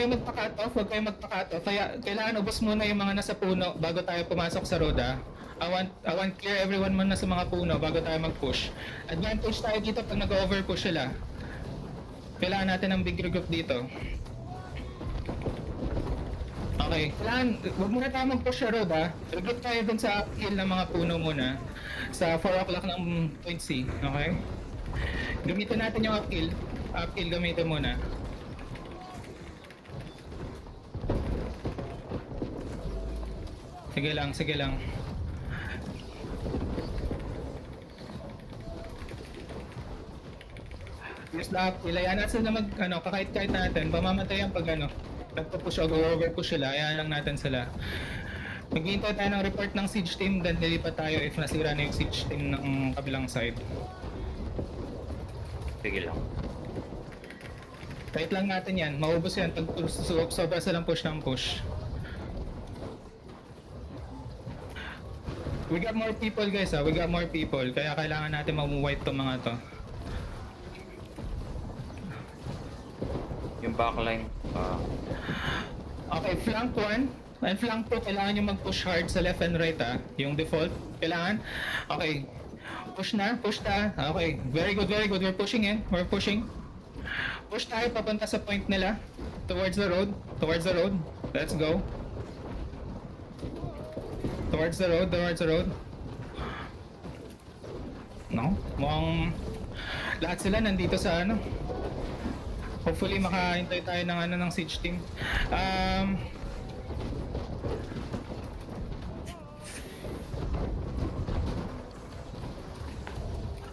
kayong magpa-cut off, huwag kayong magpa-cut off. Kaya kailangan ubos muna yung mga nasa puno bago tayo pumasok sa roda. I want clear everyone muna sa mga puno bago tayo mag-push. Advantage tayo dito pag nag-overpush sila. Kailangan natin ng big group dito. Okay, kailangan, huwag muna tayo mag-push sa roda. Regroup tayo dun sa uphill ng mga puno muna. Sa 4 o'clock ng point C, okay? Gamitin natin yung uphill. Uphill gamitin muna. Sige lang, sige lang. Use the uphill. Ayan natin na kakait-kait natin. Pamamatay ang pag nagpo-push o overpush sila. Ayan lang natin sila. Maghihintay tayo ng report ng siege team, then lilipat tayo if nasira na yung siege team ng kabilang side. Sige lang. Kahit lang natin yan, maubos yan pag sobra silang push ng push. We got more people guys we got more people, kaya kailangan natin mamu-wipe tong mga to. Yung backline, Okay, flank 1 and flank 2, kailangan nyo mag-push hard sa left and right yung default, kailangan. Okay, push na. Okay, very good, we're pushing in, push tayo papunta sa point nila, towards the road, let's go. Towards the road. No? Mukhang lahat sila nandito sa hopefully makahintay tayo ng siege team.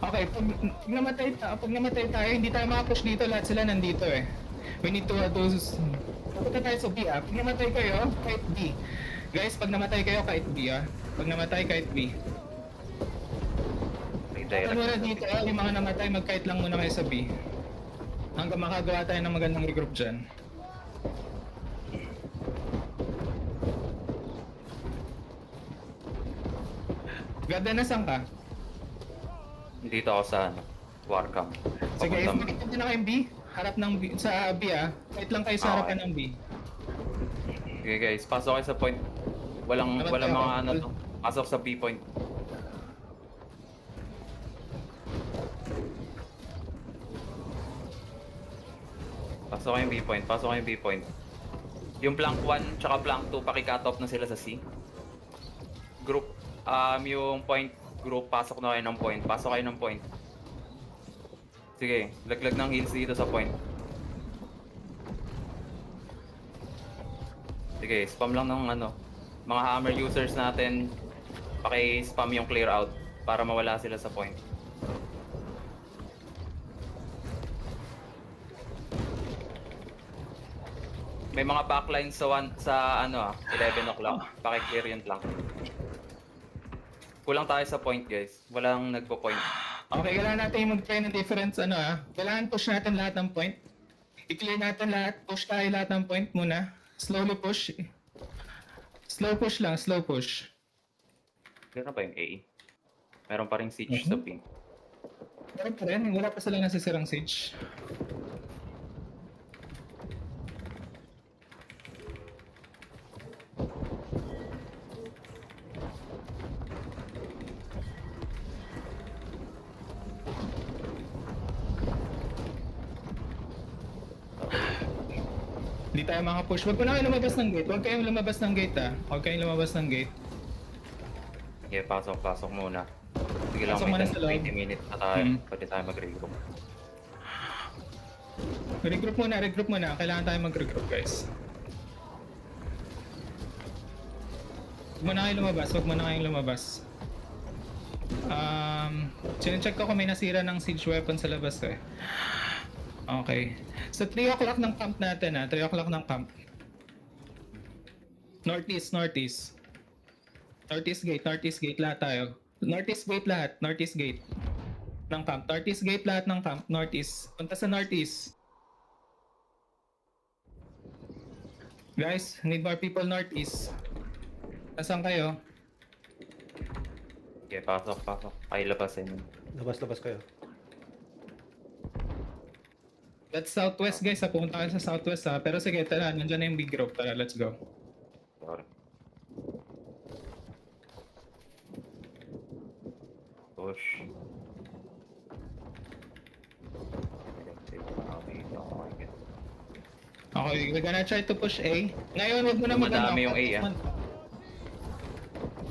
Okay, pag namatay tayo, hindi tayo makapush dito, lahat sila nandito We need to pupunta tayo sa B Pag namatay kayo, kahit B. Guys, pag namatay kayo, kahit B Pag namatay, kahit B. Ano na dito, yung mga namatay, magkahit lang muna kayo sa B. Hanggang makagawa tayo ng magandang regroup dyan. Ganda, nasan ka? dito ako sa Warcam. Sige, if makikita na kayong B, harap ng B, sa B kahit lang kayo sa harapan ng B. Okay guys, pasok kayo sa point. Walang mga to. Pasok sa B point. Pasok kayong B point. Yung plank 1 tsaka plank 2 paki-cut off na sila sa C. Group, yung point group, pasok na kayo ng point. Sige, laglag ng heals dito sa point. Sige, spam lang ng mga hammer users natin. Paki-spam yung clear out para mawala sila sa point. May mga backlines sa 11 o'clock. Paki-clear yun lang. Kulang tayo sa point guys. Walang nagpo-point. Okay, kailangan natin yung mag-try ng difference Kailangan push natin lahat ng point. I-clear natin lahat. Push tayo lahat ng point muna. Slowly push. Slow push lang, slow push. Meron na ba yung A? Meron pa rin siege sa ping. Meron pa rin, wala pa silang nasisirang siege. Hindi tayo makapush. Huwag kayong lumabas ng gate. Huwag kayong lumabas ng gate. Okay, pasok muna. Sige lang, Pasok may muna sa loob. 20 minutes na tayo. Pwede tayo mag-regroup. Regroup muna. Kailangan tayo mag-regroup, guys. Huwag muna kayong lumabas. Sinecheck ko kung may nasira ng siege weapon sa labas Okay. So 3 o'clock ng camp natin 3 o'clock ng camp. Northeast gate lahat tayo. Northeast gate ng camp. Northeast gate lahat ng camp. Northeast. Punta sa northeast. Guys, need more people northeast. Nasaan kayo? Okay, pasok. Pakilabasin yun. Labas kayo. That's southwest guys, pumunta kayo sa southwest ha. Pero sige, tara, nandiyan na yung big group. Tara, let's go. Sorry. Push. Okay, we're gonna try to push A. Ngayon, wag mo na mag-ano. Dumadami yung A, ah.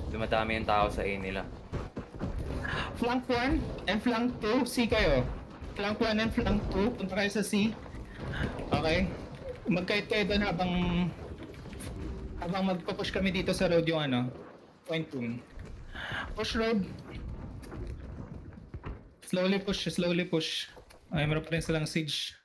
Dumadami yung tao sa A nila. Flank 1 and flank 2, C kayo. Flank 1 and flank 2, punta kayo sa C. Okay? Magkait kayo doon habang magpo-push kami dito sa road yung ano, point 2. Push road. Slowly push, slowly push. Ay, meron pa rin silang siege.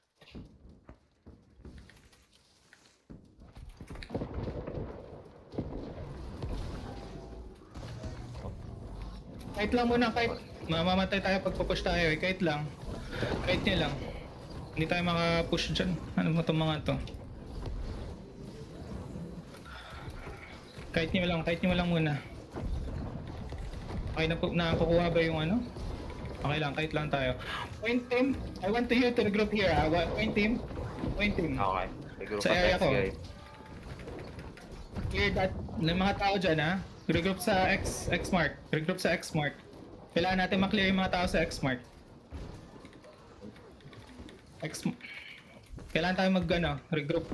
Kahit lang muna, kahit mamamatay tayo pag push tayo eh, kahit lang. Kahit nyo lang. Hindi tayo maka-push dyan. Ano mo itong mga to? Kahit nyo lang muna. Okay, nakukuha ba yung ano? Okay lang, kahit lang tayo. Point team, I want to you to regroup here ah. Point team. Okay. Regroup Sa area attacks, ko. guys. Clear that ng mga tao dyan ha. Regroup sa X-Mart. Regroup sa X-Mart. Kailangan natin maklear yung mga tao sa X-Mart. Kailangan tayo regroup.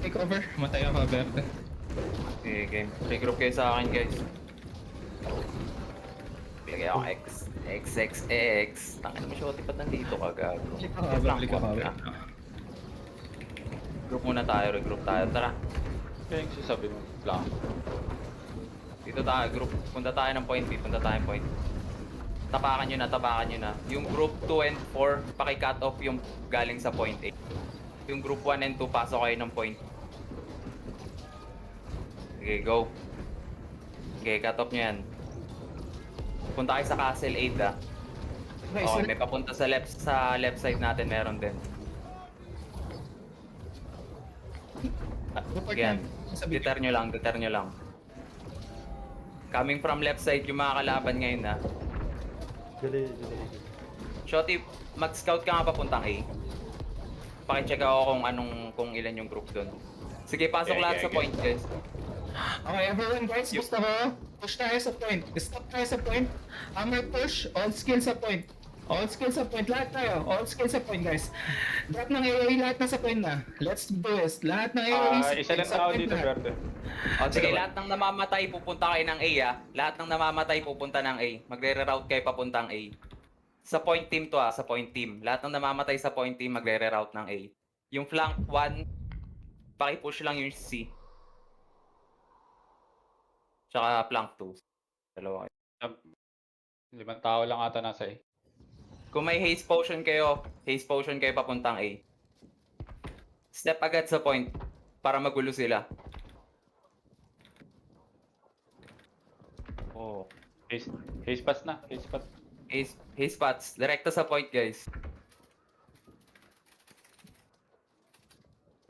Take over. Matay ako, Berte. Okay, game. Regroup kayo sa akin, guys. Lagay ako XXX. Tangin mo, Shotty, ba't nandito ka, gago? Balik ako. Regroup muna tayo, regroup tayo. Tara. Kaya yung sasabi mo, lang. Dito tayo, group. Punta tayo ng point B, punta tayo ng point. Tapakan nyo na. Yung group 2 and 4, paki-cut off yung galing sa point A. Yung group 1 and 2, pasok kayo ng point. Okay, go. Okay, cut off nyo yan. Punta kayo sa Castle 8 ah. Okay, may papunta sa left side natin, meron din. Again, deter nyo lang. Coming from left side yung mga kalaban ngayon ah. Dali. Shotty, mag-scout ka nga papuntang A. Pakicheck ako kung ilan yung group doon. Sige, pasok lahat sa point, guys. Okay, everyone guys, gusto ko. Push tayo sa point. Stop tayo sa point. Hammer push, all skill sa point. Lahat tayo. All skill sa point, guys. Lahat ng AOE, lahat na sa point na. Let's do this. Lahat ng AOE Isa lang tao dito, Berde. O sige, lahat ng namamatay pupunta kayo ng A ah. Lahat ng namamatay pupunta ng A. Magre-reroute kayo papuntang A. Sa point team to ah, sa point team. Lahat ng namamatay sa point team magre-reroute ng A. Yung flank 1, paki-push lang yung C. Tsaka flank 2. Dalawa kayo. 5 tao lang ata nasa A. Kung may haste potion kayo papuntang A. Step agad sa point para magulo sila. Oh. Haze pass na. Haste spots. Direkta sa point, guys.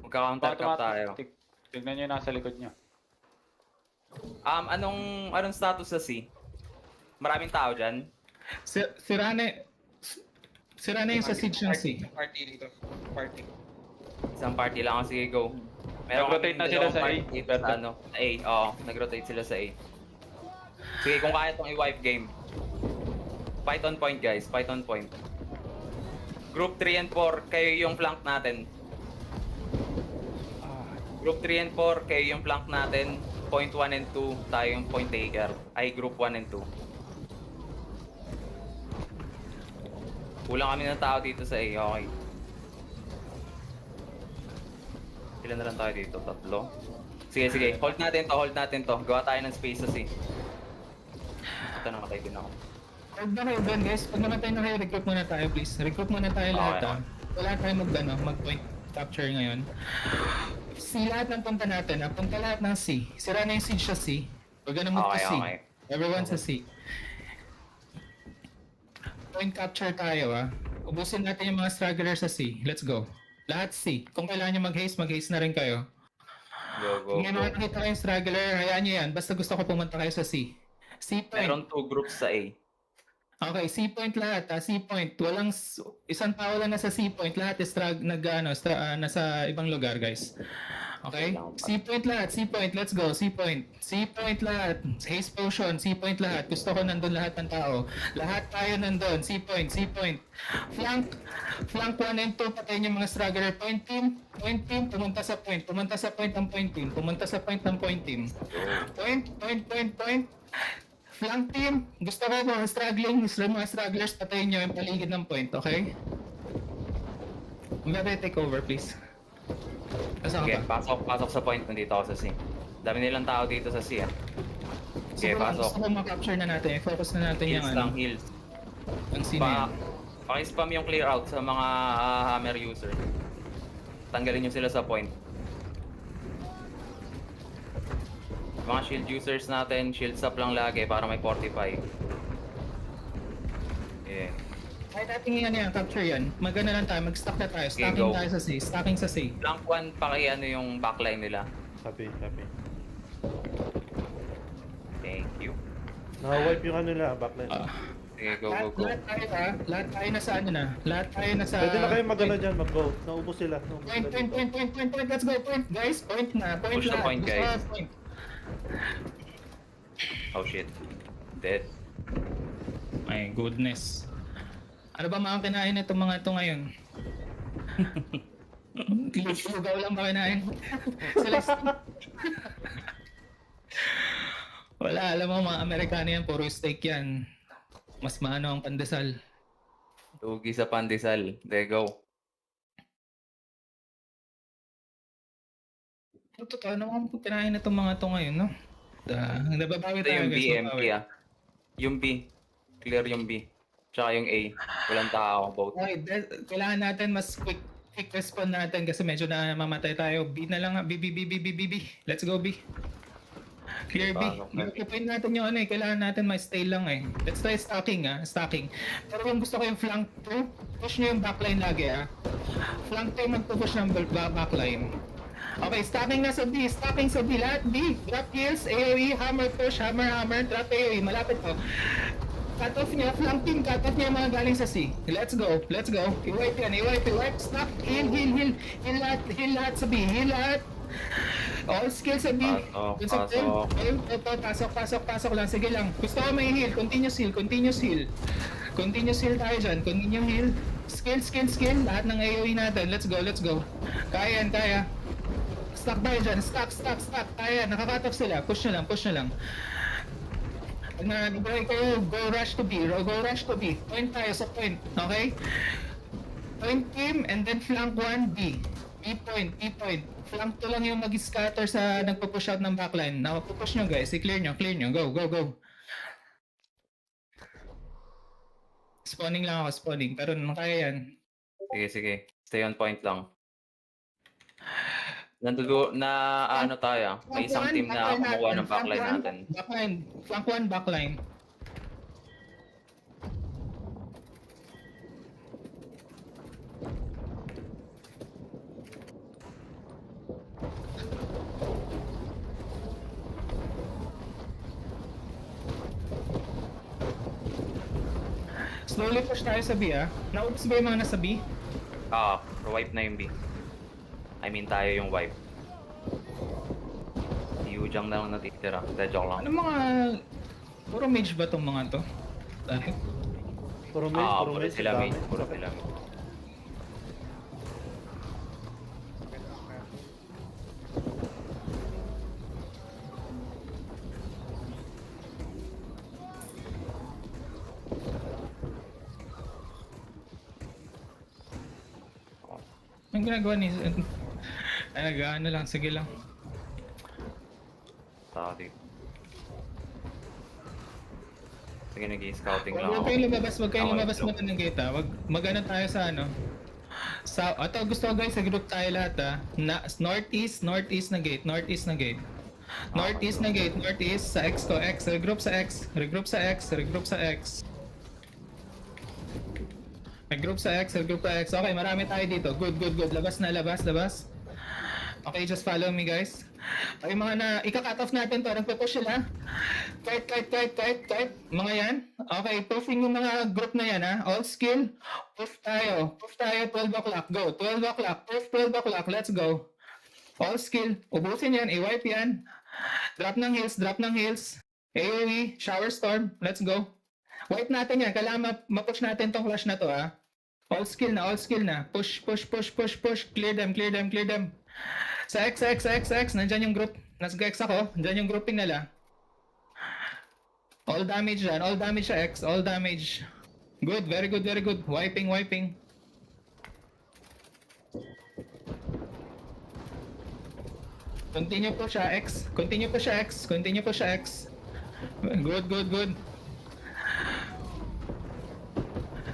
Magka-counter cap tayo. Tignan nyo yung nasa likod nyo. Anong status sa C? Maraming tao dyan? Sira na yung sa siege ng C. Party dito. Party. Isang party lang. Sige, go. Nag-rotate na sila sa A. A, oo. Nag-rotate sila sa A. Sige, kung kaya itong i-wipe game. Fight on point, guys. Fight on point. Group 3 and 4, kayo yung flank natin. Group 3 and 4, kayo yung flank natin. Point 1 and 2, tayo yung point taker. Ay, group 1 and 2. Kulang kami ng tao dito sa A, okay. Ilan na lang tayo dito? 3? Sige. Hold natin to. Gawa tayo ng space sa C. Ito, namatay din ako. Huwag na kayo doon guys. Pag namatay na kayo, recruit muna tayo please. Recruit muna tayo lahat ah. Wala tayo mag-point capture ngayon. C lahat ng punta natin ah. Punta lahat ng C. Sira na yung siege sa C. We're gonna move to C. Okay. Everyone sa C. point capture tayo Ubusin natin yung mga stragglers sa C. Let's go. Lahat C. Kung kailangan nyo mag-haste na rin kayo. Go, go, Kung may go. mga nakita kayong straggler, hayaan nyo yan. Basta gusto ko pumunta kayo sa C. C point. Meron 2 groups sa A. Okay, C point lahat. C point. Walang isang tao lang nasa C point. Lahat is nasa ibang lugar, guys. Okay? C point lahat. C point. Let's go. C point. C point lahat. Haste potion. C point lahat. Gusto ko nandun lahat ng tao. Lahat tayo nandun. C point. C point. Flank 1 and 2. Patayin yung mga struggler. Point team. Point team. Pumunta sa point. Pumunta sa point ng point team. Pumunta sa point ng point team. Point. Flank team. Gusto ko mga stragglers. Patayin nyo yung paligid ng point. Okay? Maganda take over, please. Kasama Okay, ba? pasok sa point. Nandito ako sa C. Dami nilang tao dito sa C Okay, Siguro pasok. gusto ko makapture na natin. I-focus na natin yung Heals lang, heals. ang scene na yan. Paki-spam yung clear out sa mga hammer user. Tanggalin nyo sila sa point. Mga shield users natin, shield up lang lagi para may 45. Yeah. Kahit natin yan, capture yan. Maganda lang tayo, mag-stack na tayo. Okay, Stacking go. tayo sa C. Stacking sa C. Blank 1, ano yung backline nila. Copy. Thank you. Naka-wipe yung ano nila, backline. Sige, go. Lahat tayo na sa ano na. Lahat tayo na sa... Pwede na kayo mag-ano dyan, mag-go. Naubos sila. Point. Let's go, point. Guys, point na. Point Push the lahat. point, Gusto ko guys. point. Oh shit. Dead. My goodness. Ano ba mga kinain na itong mga ito ngayon? Lugaw lang ba kinain? Wala, alam mo mga Amerikano yan, puro steak yan. Mas maano ang pandesal. Lugi sa pandesal. There go. Totoo naman kung kinain na itong mga ito ngayon, no? Nababawi Ito tayo yung guys. B, nababawi. empty Yung B. Clear yung B. Tsaka yung A. Walang tao, both. Okay, kailangan natin mas quick respond natin kasi medyo na mamatay tayo. B na lang, B. Let's go B. Clear B. Pasok na. Point natin yung ano kailangan natin ma-stay lang Let's try stacking stacking. Pero kung gusto ko yung flank 2, push nyo yung backline lagi Flank 2 magpupush ng backline. Okay, stacking na sa B, stacking sa B, lahat B. Drop heals, AoE, hammer push, hammer, drop AoE, malapit to. Cut off niya, flank team, cut off niya yung mga galing sa C. Let's go. I-wipe yan, i-wipe, stop, heal lahat sa B, heal lahat. All skills sa B. Pasok lang, sige lang. Gusto ko may heal, continuous heal. Continuous heal tayo dyan, continuous heal. Skill, lahat ng AoE natin, let's go. Kaya. Stack tayo dyan, stack. Kaya, nakakat off sila, push na lang. Pag nag-break kayo, go rush to B. Point tayo sa point, okay? Point team, and then flank 1, B. B point. Flank 2 lang yung mag-scatter sa nagpo-push out ng backline. Push nyo guys, i-clear nyo. Go. Spawning lang ako, pero kaya yan. Sige. Stay on point lang. Ano tayo? May isang team na kumukuha ng backline natin. Flank 1, backline. Slowly push tayo sa B Naubos ba yung mga nasa B? Wipe na yung B. I mean, tayo yung wipe. Si Yujang na lang natitira. Joke lang. Ano mga... Puro mage ba tong mga to? Dahil... Puro Puro mage, sila dami. mage. Puro sila mage. Anong ginagawa ni... Ano lang, sige lang. Tao dito. Sige, nag-i-scouting lang Huwag ako. kayong lumabas Ako, muna ng gate Wag magano tayo sa ano. Gusto ko guys, sa group tayo lahat northeast na gate. Northeast na gate, sa X ko, regroup sa X. Regroup sa X, regroup sa X. Okay, marami tayo dito. Good, good, good. Labas na, labas, labas. Okay, just follow me, guys. Okay, mga na, ika-cut off natin to. Nagpe-push sila. Kite. Mga yan. Okay, pushing yung mga group na yan, ha. All skill. Push tayo. Push tayo, 12 o'clock. Go. 12 o'clock. Push 12 o'clock. Let's go. All skill. Ubusin yan. A-wipe yan. Drop ng heals. Drop ng heals. AoE. Shower storm. Let's go. Wipe natin yan. Kailangan ma-push natin tong clash na to, ha. All skill na. All skill na. Push. Clear them. Sa X. Nandyan yung group. Nasa X ako. Nandyan yung grouping nila. All damage dyan. All damage sa X. All damage. Good. Very good. Wiping. Continue po siya X. Good.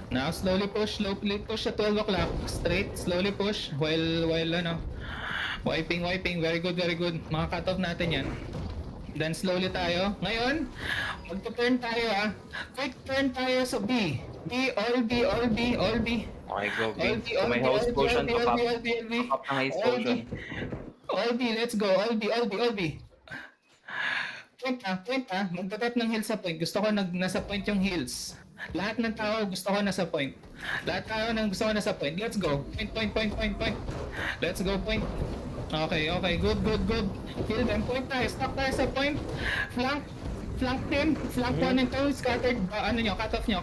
Now slowly push sa 12 o'clock. Straight, slowly push while wiping. Very good. Mga cut off natin yan. Then slowly tayo. Ngayon, magto-turn tayo, ha. Quick turn tayo sa B. All B. Okay, go B. All B, Kung may house potion, top up ng haze potion. All B, let's go. All B. Point ha. Magtatap ng heals sa point. Gusto ko nasa point yung heals. Lahat ng tao gusto ko nasa point. Let's go. Point. Let's go, point. Okay. Good. Kill them. Point tayo. Stop tayo sa point. Flank team. Flank 1 and 2. Scattered. Cut off nyo,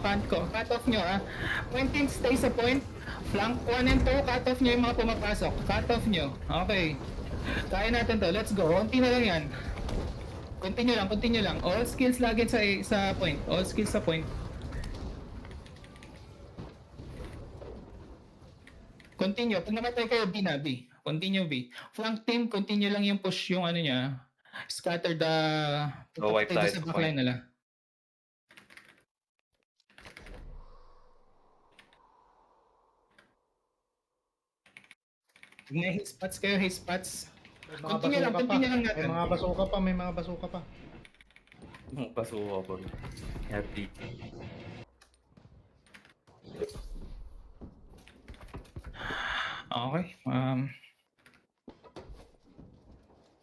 ha. Pointing, stay sa point. Flank 1 and 2. Cut off nyo yung mga pumapasok. Cut off nyo. Okay. Kaya natin to. Let's go. Konti na lang yan. Continue lang. All skills lagi sa point. Continue. Pag namatay kayo, B na. B. Continue B. Flank team, continue lang yung push yung niya. Scatter the... Go wipe tayo sa sa backline point. nila. May hit spots kayo, Continue lang natin. May mga basuka pa. Pasuko po. Happy. Okay.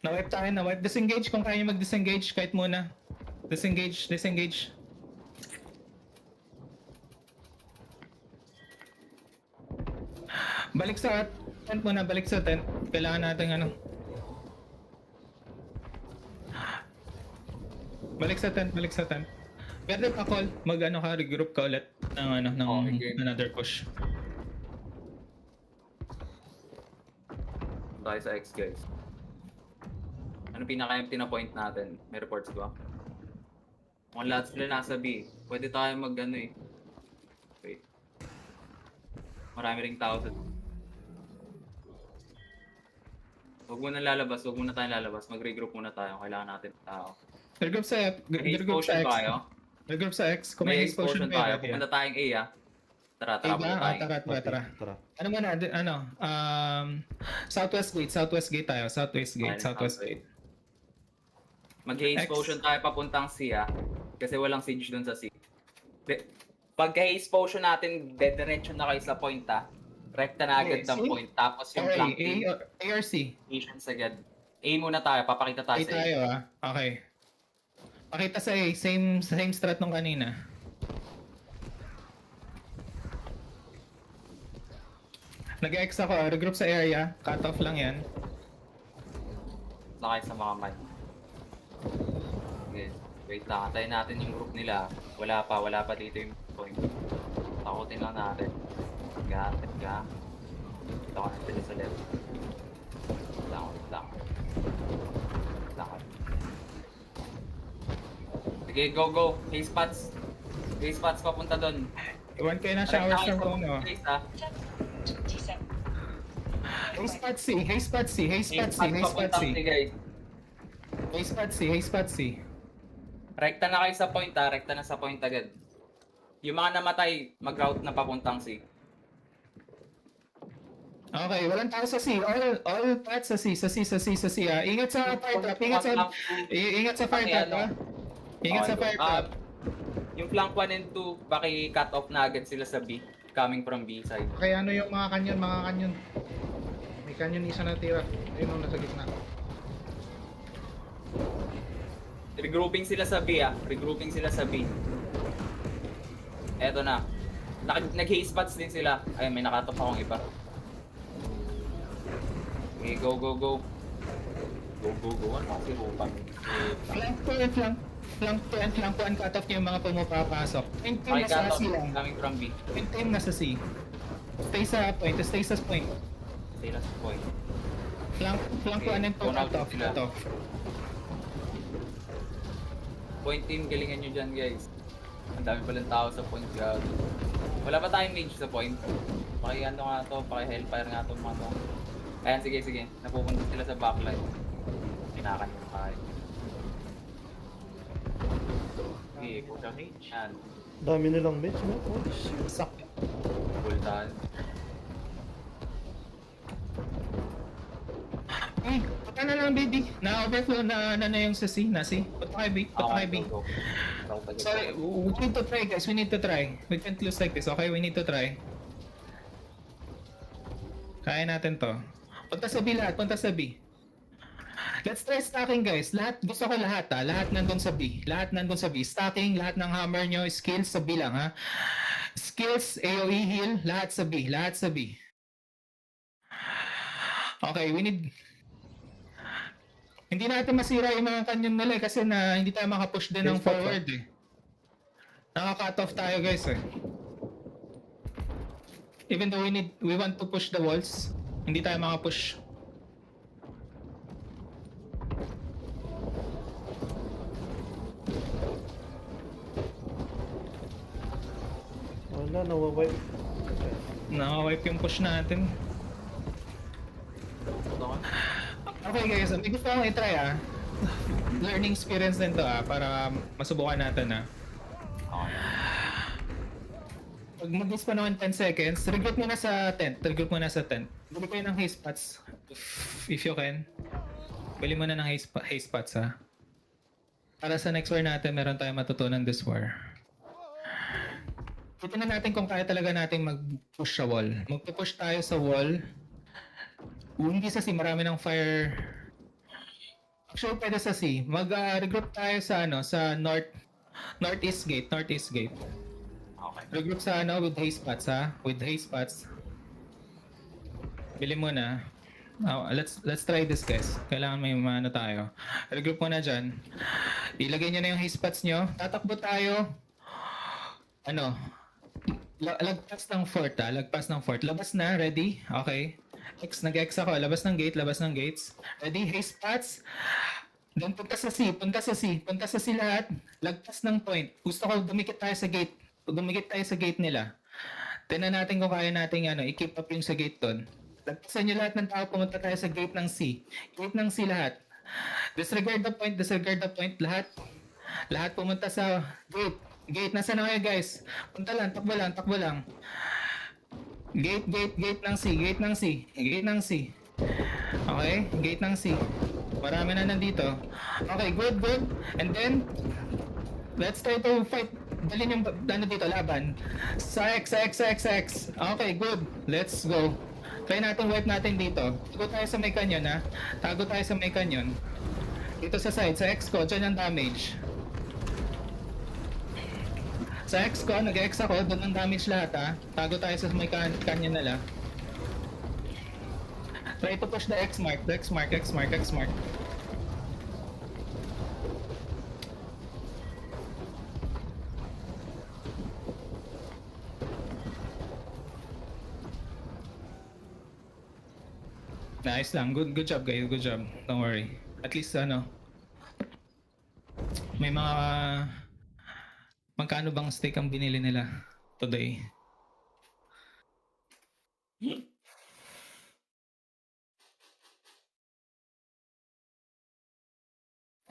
Na-wipe tayo. Disengage kung kaya nyo mag-disengage kahit muna. Disengage. Balik sa tent muna. Kailangan natin Balik sa tent. Pwede pa call. Regroup ka ulit ng Okay. another push. Tayo sa X, guys. Ano pinaka-empty na point natin? May reports ba? Kung lahat sila nasa B, pwede tayo Wait. Marami ring tao sa... Huwag muna tayong lalabas. Mag-regroup muna tayo. Kailangan natin tao. Regroup sa May explosion X. tayo. Regroup sa X. Kung May may explosion tayo. Pupunta tayong A, ah. Tara, punta tayo. Tara. Tara. Ano muna? Southwest gate tayo. Southwest gate. Mag-haze X. potion tayo papuntang C, ah. Kasi walang siege dun sa C. Pagka-haze potion natin, dediretso na kayo sa point, ah. Rekta na agad ng C? point. Tapos yung Okay, flanking A or C? patience agad. A muna tayo, papakita tayo A sa A. tayo, ah. Okay. Pakita sa A. Same strat nung kanina. Nag-X ako, regroup sa area. Cut off lang yan. Sakay sa mga mic. Okay. Wait lang, antayin natin yung group nila. Wala pa dito yung point. Takutin lang natin. Tiga. Ito ka natin sa left. Lang. Sige, go. Haze spots papunta doon. Iwan kayo ng shower storm ko, no? Haze, ah. Haze spot C. Rekta na kayo sa point, ah. Rekta na sa point agad. Yung mga namatay, mag-route na papuntang C. Okay, walang tao sa C. All paths sa C, ah. Ingat sa fire trap, ingat sa fire trap, ha? Ingat sa fire trap. Yung flank 1 and 2, paki-cut off na agad sila sa B. coming from B side. Kaya ano yung mga kanyon. May kanyon isa na tira. Ayun o, nasa gitna. Regrouping sila sa B regrouping sila sa B. Eto na. Nag-haze spots din sila. Ay, may nakatop akong iba. Okay, go. Go. Ano kasi rupa? Flank 2 and flank. Flank 2 and flank 1 cut off yung mga pumapapasok. Yung team Okay, nasa cut off. C lang. Coming from B. Yung team nasa C. Stay sa point. Stay sa point. Stay last point. Flank Okay, 1 and 2 one out cut off. sila. Cut off. Point team, galingan nyo dyan guys. Ang dami palang tao sa point guard. Wala pa tayong mage sa point. Paki-ano nga to, paki-hellfire nga to mga to. Ayan, sige. Napupunta sila sa backline. Kinakan yung kain. Sige, push ang mage. Yan, Dami nilang match, no? Oh, shit. Sakto. pultahan. Ay, punta na lang baby. Na-overflow na yung sa C. Na C. Punta kay B. Punta kay B. Go. Sorry, we need to try guys. We need to try. We can't lose like this. Okay, we need to try. Kaya natin to. Punta sa B lahat. Punta sa B. Let's try stacking guys. Gusto ko lahat ha. Lahat nandun sa B. Lahat nandun sa B. Stacking, lahat ng hammer nyo, skills sa B lang ha. Skills, AoE heal, lahat sa B. Lahat sa B. Okay, we need... Hindi natin masira yung mga kanyon nila kasi na hindi tayo makapush din ng Yes, Papa. forward eh. Naka-cut off tayo guys eh. Even though we want to push the walls, hindi tayo makapush. Wala, nawawipe. Naka-wipe yung push natin. Okay guys, may gusto akong i-try learning experience din to para masubukan natin Pag mag-miss pa naman 10 seconds, regroup muna sa tent. Regroup muna sa tent. Bili kayo ng haze spots. If you can. Bili muna ng haze spots Para sa next war natin, meron tayong matutunan this war. Titignan natin kung kaya talaga natin mag-push sa wall. Mag-push tayo sa wall. Hindi sa C, marami ng fire. Actually, pwede sa C. Mag-regroup tayo sa northeast gate. Okay. Regroup sa with haze spots With haze spots. Bili muna. Let's try this guys. Kailangan may tayo. Regroup muna dyan. Ilagay nyo na yung haze spots nyo. Tatakbo tayo. Lagpas ng fort Lagpas ng fort. Labas na, ready? Okay. Nag-X ako. Labas ng gates. Ready? Haze spots. Then punta sa C lahat. Lagpas ng point. Gusto ko dumikit tayo sa gate. Dumikit tayo sa gate nila. Tingnan natin kung kaya natin i-keep up yung sa gate doon. Lagpasan nyo lahat ng tao, pumunta tayo sa gate ng C. Gate ng C lahat. Disregard the point, lahat. Lahat pumunta sa gate. Gate, nasa na kayo guys? Punta lang, takbo lang. Gate ng C. Okay, gate ng C. Marami na nandito. Okay, good. And then, let's try to fight. Dalhin yung dito, laban. Sa X. Okay, good. Let's go. Try natin wipe natin dito. Tago tayo sa may canyon Dito sa side, sa X ko, dyan ang damage. Sa X ko, nag-X ako, doon ang damage lahat Tago tayo sa may canyon nila. Try to push the X mark. Nice lang. Good job guys. Good job. Don't worry. At least may mga magkano bang steak ang binili nila today?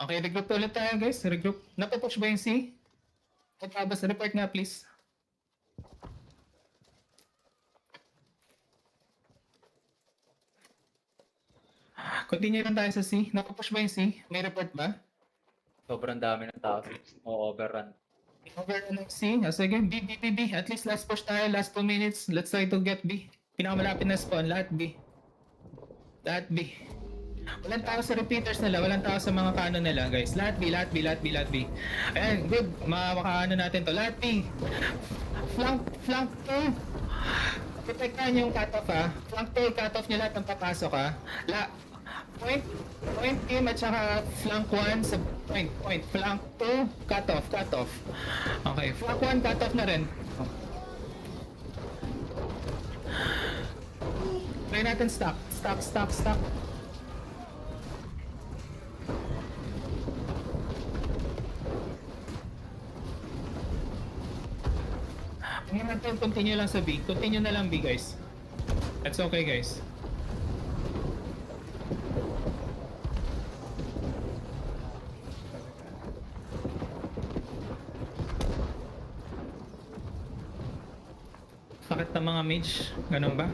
Okay, regroup ulit tayo guys. Regroup. Napapush ba yung C? Pagkabas, report nga please. Continue lang tayo sa C. Napapush ba yung C? May report ba? Sobrang dami ng tao. O overrun. Over NXC. Sige, B. At least last push tayo, last 2 minutes. Let's try to get B. Pinakamalapit na spawn, lahat B. Lahat B. Walang tao sa repeaters nila, walang tao sa mga canon nila, guys. Lahat B. Ayan, good. Makakaano natin to. Lahat B. Flank 2. Protektahan yung cutoff ha. Flank 2, cutoff nyo lahat ng papasok ha. Point team at saka flank 1 sa point. Flank 2, cutoff. Okay, flank 1, cutoff na rin. Try natin stock. Hindi natin continue lang sa B. Continue na lang B, guys. That's okay, guys. Sakit na mga mage. Ganun ba?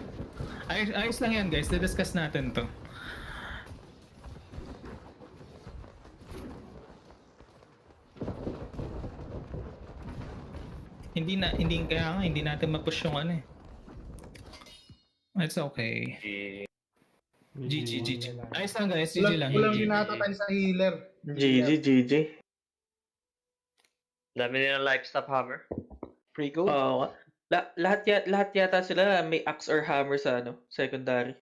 Ayos lang yan, guys. Didiscuss natin to. Hindi natin ma-push yung ano eh. It's okay. GG. Ayos lang guys, GG lang. Kulang din ata tayo sa healer. GG. Dami nilang lifestop hammer. Pre-go? Oo. Lahat yata sila may axe or hammer sa secondary.